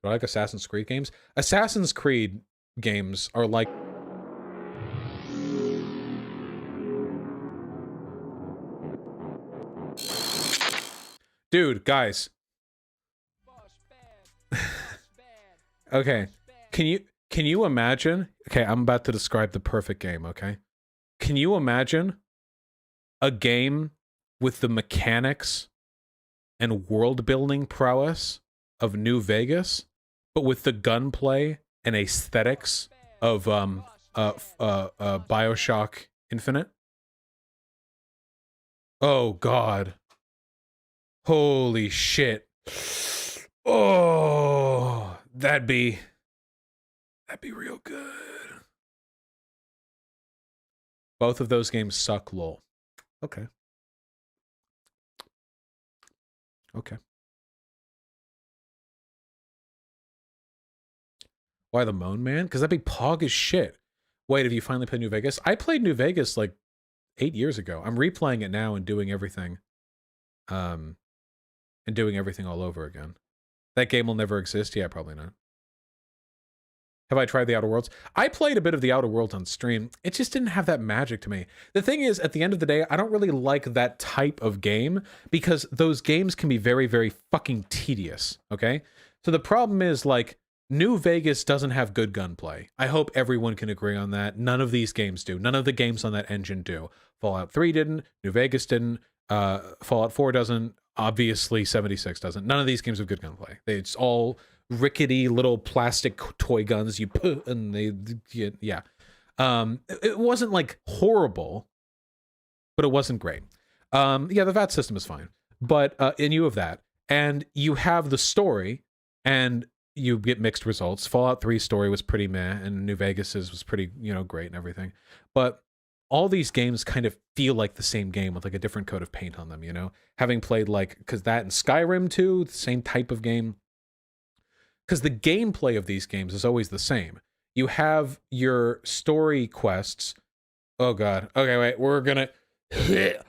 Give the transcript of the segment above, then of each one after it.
Do I like Assassin's Creed games? Assassin's Creed games are like... Dude, guys. Okay. Can you imagine? Okay, I'm about to describe the perfect game, okay? Can you imagine a game with the mechanics and world-building prowess of New Vegas, but with the gunplay and aesthetics of BioShock Infinite? Oh god. Holy shit. Oh, that'd be real good. Both of those games suck, lol. Okay. Okay. Why the Moan Man? Because that'd be pog as shit. Wait, have you finally played New Vegas? I played New Vegas like 8 years ago. I'm replaying it now and doing everything. And doing everything all over again. That game will never exist? Yeah, probably not. Have I tried the Outer Worlds? I played a bit of the Outer Worlds on stream. It just didn't have that magic to me. The thing is, at the end of the day, I don't really like that type of game because those games can be very, very fucking tedious, okay? So the problem is, like, New Vegas doesn't have good gunplay. I hope everyone can agree on that. None of these games do. None of the games on that engine do. Fallout 3 didn't. New Vegas didn't. Fallout 4 doesn't. Obviously, 76 doesn't. None of these games have good gunplay. It's all rickety little plastic toy guns you put, and they, yeah. It wasn't, like, horrible, but it wasn't great. Yeah, the VAT system is fine. But in lieu of that, and you have the story, and you get mixed results. Fallout 3's story was pretty meh, and New Vegas's was pretty, you know, great and everything. But all these games kind of feel like the same game with like a different coat of paint on them, you know? Having played like, because that and Skyrim too, the same type of game. Because the gameplay of these games is always the same. You have your story quests. Oh god. Okay, wait, we're gonna...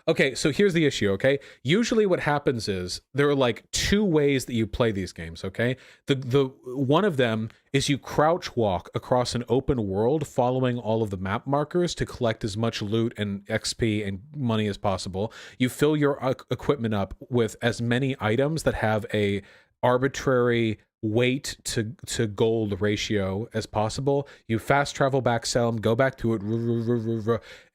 Okay, so here's the issue, okay? Usually what happens is there are like 2 ways that you play these games, okay? The one of them is you crouch walk across an open world following all of the map markers to collect as much loot and XP and money as possible. You fill your equipment up with as many items that have a arbitrary weight to gold ratio as possible. You fast travel back, sell them, go back to it,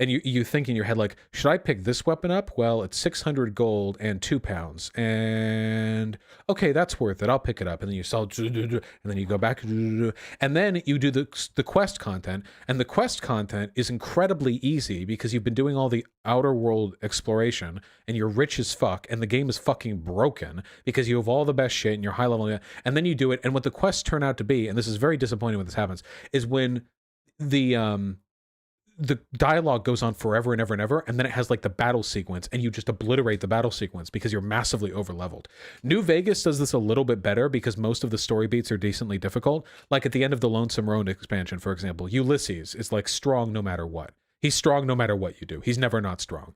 and you think in your head like, should I pick this weapon up? Well, it's 600 gold and 2 pounds, and okay, that's worth it. I'll pick it up. And then you sell, and then you go back, and then you do the quest content, and the quest content is incredibly easy because you've been doing all the outer world exploration, and you're rich as fuck, and the game is fucking broken because you have all the best shit and you're high level, and then you do it. And what the quests turn out to be, and this is very disappointing when this happens, is when the dialogue goes on forever and ever and ever, and then it has like the battle sequence, and you just obliterate the battle sequence because you're massively over leveled. New Vegas does this a little bit better because most of the story beats are decently difficult. Like at the end of the Lonesome Road expansion, for example, Ulysses is like strong no matter what. He's strong no matter what you do. He's never not strong.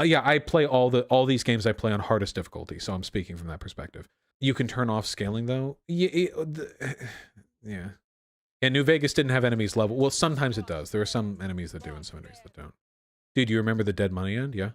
Yeah, I play all these games I play on hardest difficulty, so I'm speaking from that perspective. You can turn off scaling though. Yeah. And New Vegas didn't have enemies level. Well, sometimes it does. There are some enemies that do and some enemies that don't. Dude, you remember the Dead Money end? Yeah.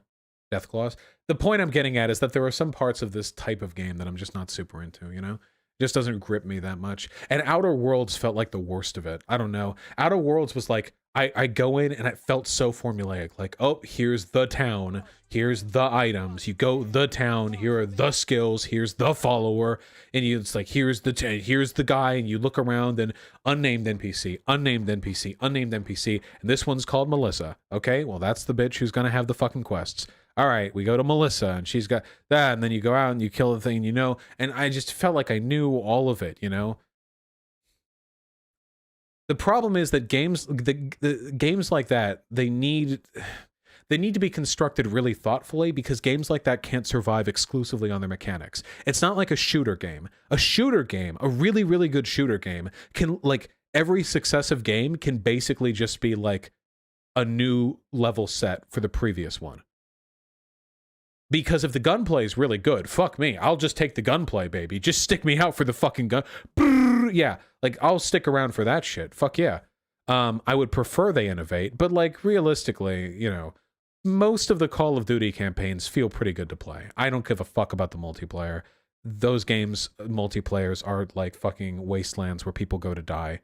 Death Claws. The point I'm getting at is that there are some parts of this type of game that I'm just not super into, you know? It just doesn't grip me that much. And Outer Worlds felt like the worst of it. I don't know. Outer Worlds was like, I go in and it felt so formulaic. Like, oh, here's the town. Here's the items. You go the town. Here are the skills. Here's the follower. And it's like, here's the guy. And you look around and unnamed NPC, unnamed NPC, unnamed NPC. And this one's called Melissa. Okay, well, that's the bitch who's going to have the fucking quests. All right, we go to Melissa and she's got that. And then you go out and you kill the thing, you know. And I just felt like I knew all of it, you know. The problem is that games, the games like that, they need to be constructed really thoughtfully because games like that can't survive exclusively on their mechanics. It's not like a shooter game. A shooter game, a really, really good shooter game, can, like, every successive game can basically just be like a new level set for the previous one. Because if the gunplay is really good, fuck me, I'll just take the gunplay, baby. Just stick me out for the fucking gun. yeah, like I'll stick around for that shit. Fuck yeah. I would prefer they innovate, but like realistically, you know, most of the Call of Duty campaigns feel pretty good to play. I don't give a fuck about the multiplayer. Those games, multiplayers are like fucking wastelands where people go to die.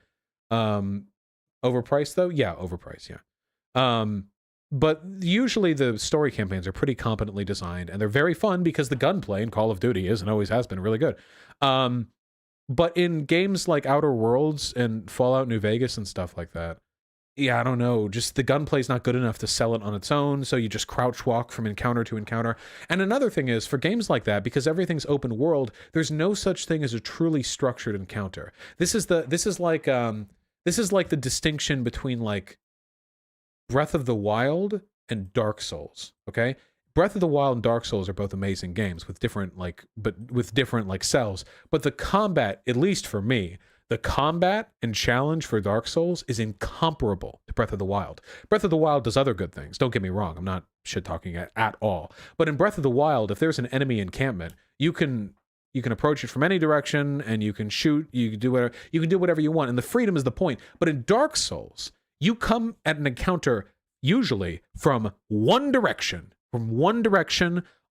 Overpriced though? Yeah, overpriced, yeah. But usually the story campaigns are pretty competently designed, and they're very fun because the gunplay in Call of Duty is and always has been really good. But in games like Outer Worlds and Fallout New Vegas and stuff like that, yeah, I don't know, just the gunplay's not good enough to sell it on its own, so you just crouch walk from encounter to encounter. And another thing is, for games like that, because everything's open world, there's no such thing as a truly structured encounter. This is like the distinction between like Breath of the Wild and Dark Souls, okay? Breath of the Wild and Dark Souls are both amazing games with different cells, but the combat, at least for me, the combat and challenge for Dark Souls is incomparable to Breath of the Wild. Breath of the Wild does other good things. Don't get me wrong. I'm not shit-talking at all. But in Breath of the Wild, if there's an enemy encampment, you can approach it from any direction, and you can shoot, you can do whatever you want, and the freedom is the point. But in Dark Souls, you come at an encounter usually from one direction.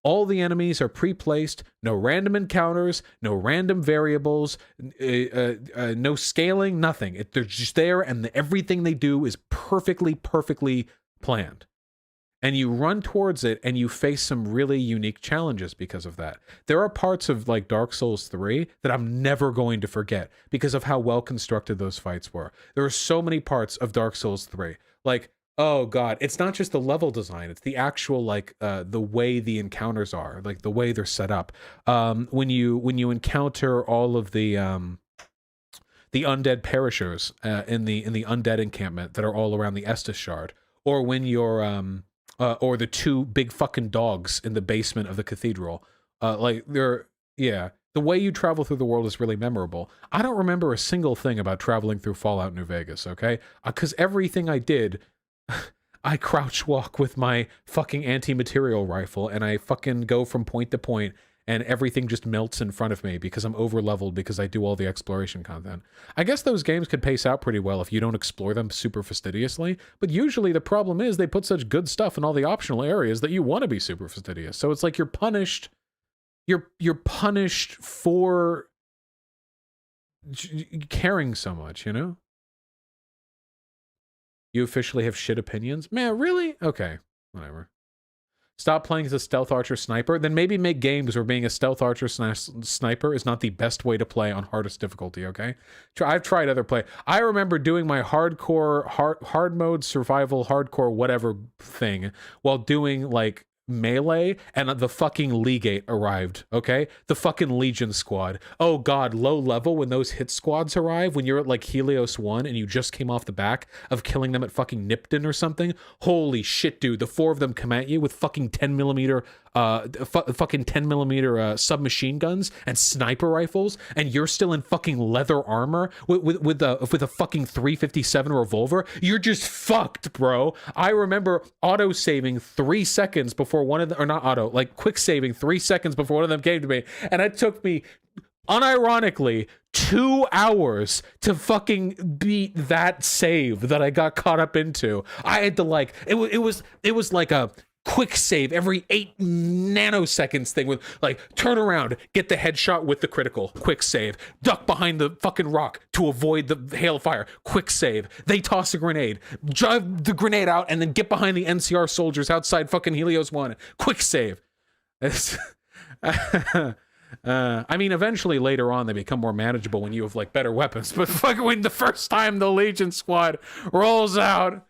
All the enemies are pre-placed, no random encounters, no random variables, no scaling, nothing. They're just there, and everything they do is perfectly planned. And you run towards it, and you face some really unique challenges because of that. There are parts of like Dark Souls 3 that I'm never going to forget because of how well constructed those fights were. There are so many parts of Dark Souls 3. Like, oh god, it's not just the level design, it's the actual like the way the encounters are, like the way they're set up. When you encounter all of the undead perishers in the undead encampment that are all around the Estus Shard, or when you're or the two big fucking dogs in the basement of the cathedral, the way you travel through the world is really memorable. I don't remember a single thing about traveling through Fallout New Vegas, okay? Because everything I did, I crouch walk with my fucking anti-material rifle, and I fucking go from point to point, and everything just melts in front of me because I'm over-leveled because I do all the exploration content. I guess those games could pace out pretty well if you don't explore them super fastidiously, but usually the problem is they put such good stuff in all the optional areas that you want to be super fastidious. So it's like you're punished for caring so much, you know? You officially have shit opinions? Man, really? Okay, whatever. Stop playing as a stealth archer sniper, then maybe make games where being a stealth archer sniper is not the best way to play on hardest difficulty, okay? I've tried other play. I remember doing my hardcore, hard mode survival, hardcore whatever thing while doing like melee, and the fucking Legate arrived, okay? The fucking Legion squad. Oh god, low level when those hit squads arrive, when you're at like Helios 1 and you just came off the back of killing them at fucking Nipton or something. Holy shit, dude. The four of them come at you with fucking 10mm submachine guns and sniper rifles, and you're still in fucking leather armor with a fucking 357 revolver. You're just fucked, bro. I remember auto saving 3 seconds before one of them, or not auto, like quick saving 3 seconds before one of them came to me, and it took me unironically 2 hours to fucking beat that save that I got caught up into. I had to like, it was like a quick save every 8 nanoseconds thing with like turn around, get the headshot with the critical, quick save, duck behind the fucking rock to avoid the hail of fire, quick save, they toss a grenade, drive the grenade out, and then get behind the NCR soldiers outside fucking Helios 1, quick save. I mean, eventually later on they become more manageable when you have like better weapons, but fucking when the first time the Legion squad rolls out,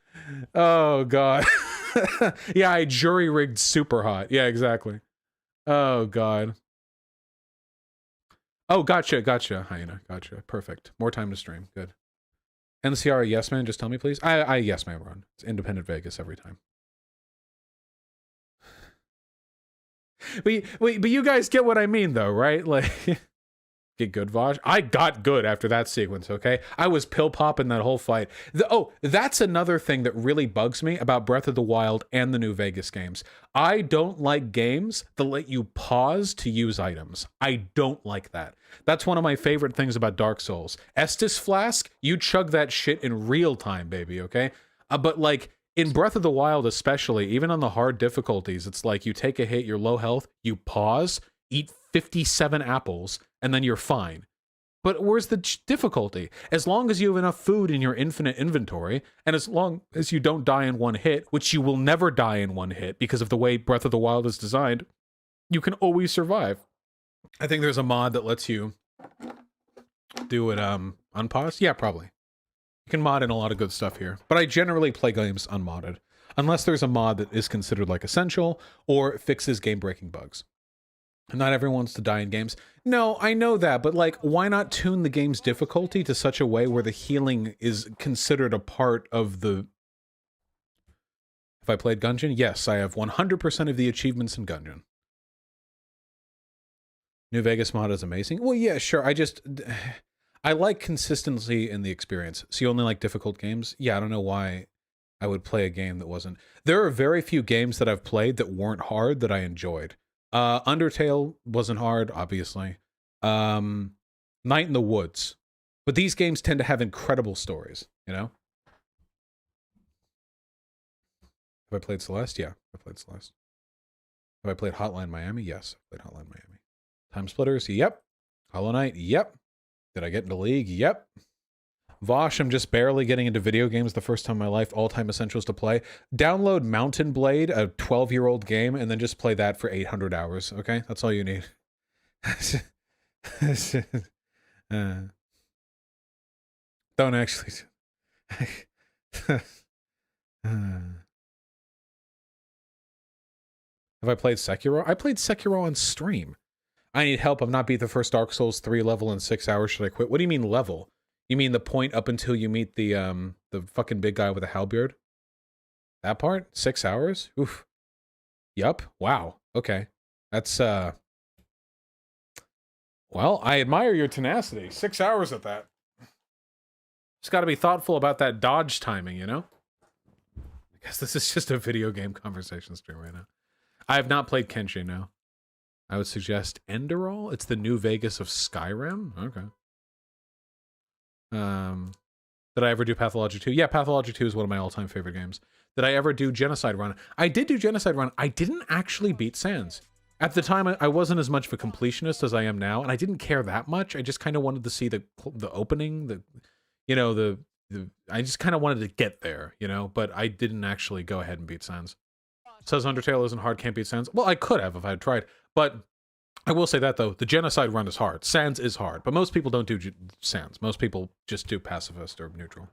oh god. Yeah, I jury rigged super hot. Yeah, exactly. Oh god. Oh, gotcha, Hyena, gotcha. Perfect. More time to stream. Good. NCR, yes man, just tell me please. I yes man run. It's independent Vegas every time. But you guys get what I mean though, right? Like Get good, Vaush. I got good after that sequence, okay? I was pill popping that whole fight. That's another thing that really bugs me about Breath of the Wild and the New Vegas games. I don't like games that let you pause to use items. I don't like that. That's one of my favorite things about Dark Souls. Estus Flask, you chug that shit in real time, baby, okay? But like, in Breath of the Wild especially, even on the hard difficulties, it's like you take a hit, you're low health, you pause, eat 57 apples, and then you're fine. But where's the difficulty? As long as you have enough food in your infinite inventory, and as long as you don't die in one hit, which you will never die in one hit because of the way Breath of the Wild is designed, you can always survive. I think there's a mod that lets you do it unpause. Yeah, probably. You can mod in a lot of good stuff here. But I generally play games unmodded, unless there's a mod that is considered like essential or fixes game-breaking bugs. Not everyone wants to die in games. No, I know that, but like, why not tune the game's difficulty to such a way where the healing is considered a part of the... Have I played Gungeon? Yes, I have 100% of the achievements in Gungeon. New Vegas mod is amazing. Well, yeah, sure. I like consistency in the experience. So you only like difficult games? Yeah, I don't know why I would play a game that wasn't... There are very few games that I've played that weren't hard that I enjoyed. Undertale wasn't hard, obviously. Night in the Woods. But these games tend to have incredible stories, you know? Have I played Celeste? Yeah, I played Celeste. Have I played Hotline Miami? Yes, I played Hotline Miami. Time Splitters? Yep. Hollow Knight? Yep. Did I get into League? Yep. Vaush, I'm just barely getting into video games the first time in my life. All-time essentials to play. Download Mountain Blade, a 12-year-old game, and then just play that for 800 hours, okay? That's all you need. Don't actually... Have I played Sekiro? I played Sekiro on stream. I need help. I've not beat the first Dark Souls 3 level in 6 hours. Should I quit? What do you mean level? You mean the point up until you meet the fucking big guy with a halberd? That part? 6 hours? Oof. Yup. Wow. Okay. That's, well, I admire your tenacity. 6 hours at that. Just gotta be thoughtful about that dodge timing, you know? I guess this is just a video game conversation stream right now. I have not played Kenshin now. I would suggest Enderal. It's the New Vegas of Skyrim. Okay. Did I ever do Pathology 2? Yeah, Pathology 2 is one of my all-time favorite games. Did I ever do Genocide Run? I did do Genocide Run. I didn't actually beat Sans. At the time, I wasn't as much of a completionist as I am now, and I didn't care that much. I just kind of wanted to see the opening, I just kind of wanted to get there, you know, but I didn't actually go ahead and beat Sans. Says Undertale isn't hard, can't beat Sans. Well, I could have if I had tried, but I will say that, though, the Genocide Run is hard. Sans is hard, but most people don't do Sans. Most people just do Pacifist or Neutral.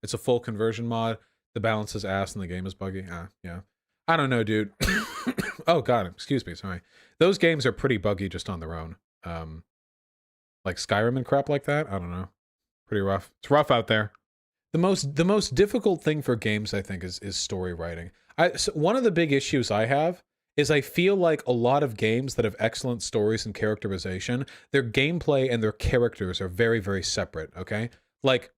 It's a full conversion mod. The balance is ass and the game is buggy. Yeah. I don't know, dude. Oh, God, excuse me, sorry. Those games are pretty buggy just on their own. Like Skyrim and crap like that, I don't know. Pretty rough. It's rough out there. The most difficult thing for games, I think, is story writing. So one of the big issues I have is I feel like a lot of games that have excellent stories and characterization, their gameplay and their characters are very, very separate, okay? Like,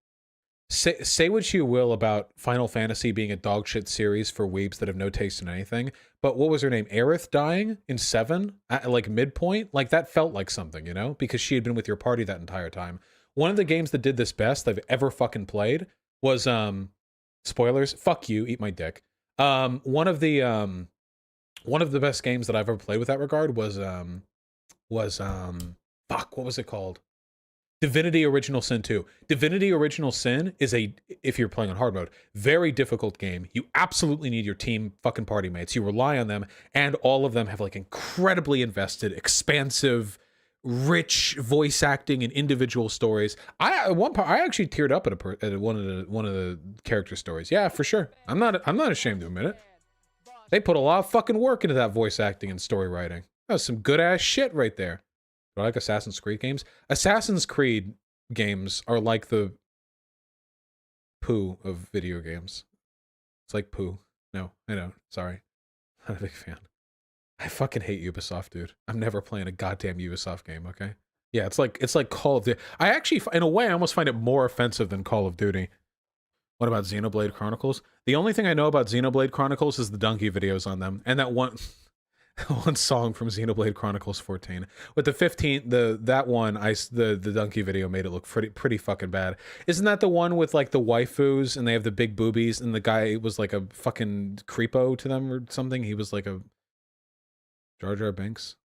say what you will about Final Fantasy being a dogshit series for weebs that have no taste in anything, but what was her name? Aerith dying in 7 at like midpoint? Like, that felt like something, you know? Because she had been with your party that entire time. One of the games that did this best I've ever fucking played was, spoilers, fuck you, eat my dick. One of the best games that I've ever played with that regard was fuck, what was it called? Divinity Original Sin 2. Divinity Original Sin is if you're playing on hard mode, very difficult game. You absolutely need your team fucking party mates. You rely on them, and all of them have like incredibly invested, expansive, rich voice acting and individual stories. I actually teared up at one of the character stories. Yeah, for sure. I'm not ashamed to admit it. They put a lot of fucking work into that voice acting and story writing. That was some good ass shit right there. Do I like Assassin's Creed games? Assassin's Creed games are like the poo of video games. It's like poo. No, I know. Sorry. Not a big fan. I fucking hate Ubisoft, dude. I'm never playing a goddamn Ubisoft game, okay? Yeah, it's like Call of Duty. I actually, in a way, I almost find it more offensive than Call of Duty. What about Xenoblade Chronicles? The only thing I know about Xenoblade Chronicles is the donkey videos on them, and that one one song from Xenoblade Chronicles 14. With the 15, that one, the donkey video made it look pretty fucking bad. Isn't that the one with like the waifus and they have the big boobies and the guy was like a fucking creepo to them or something? He was like a Jar Jar Binks.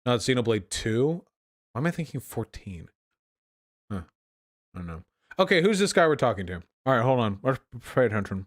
No, it's Xenoblade 2. Why am I thinking 14? Huh. I don't know. Okay, who's this guy we're talking to? All right, hold on. Let's pay attention.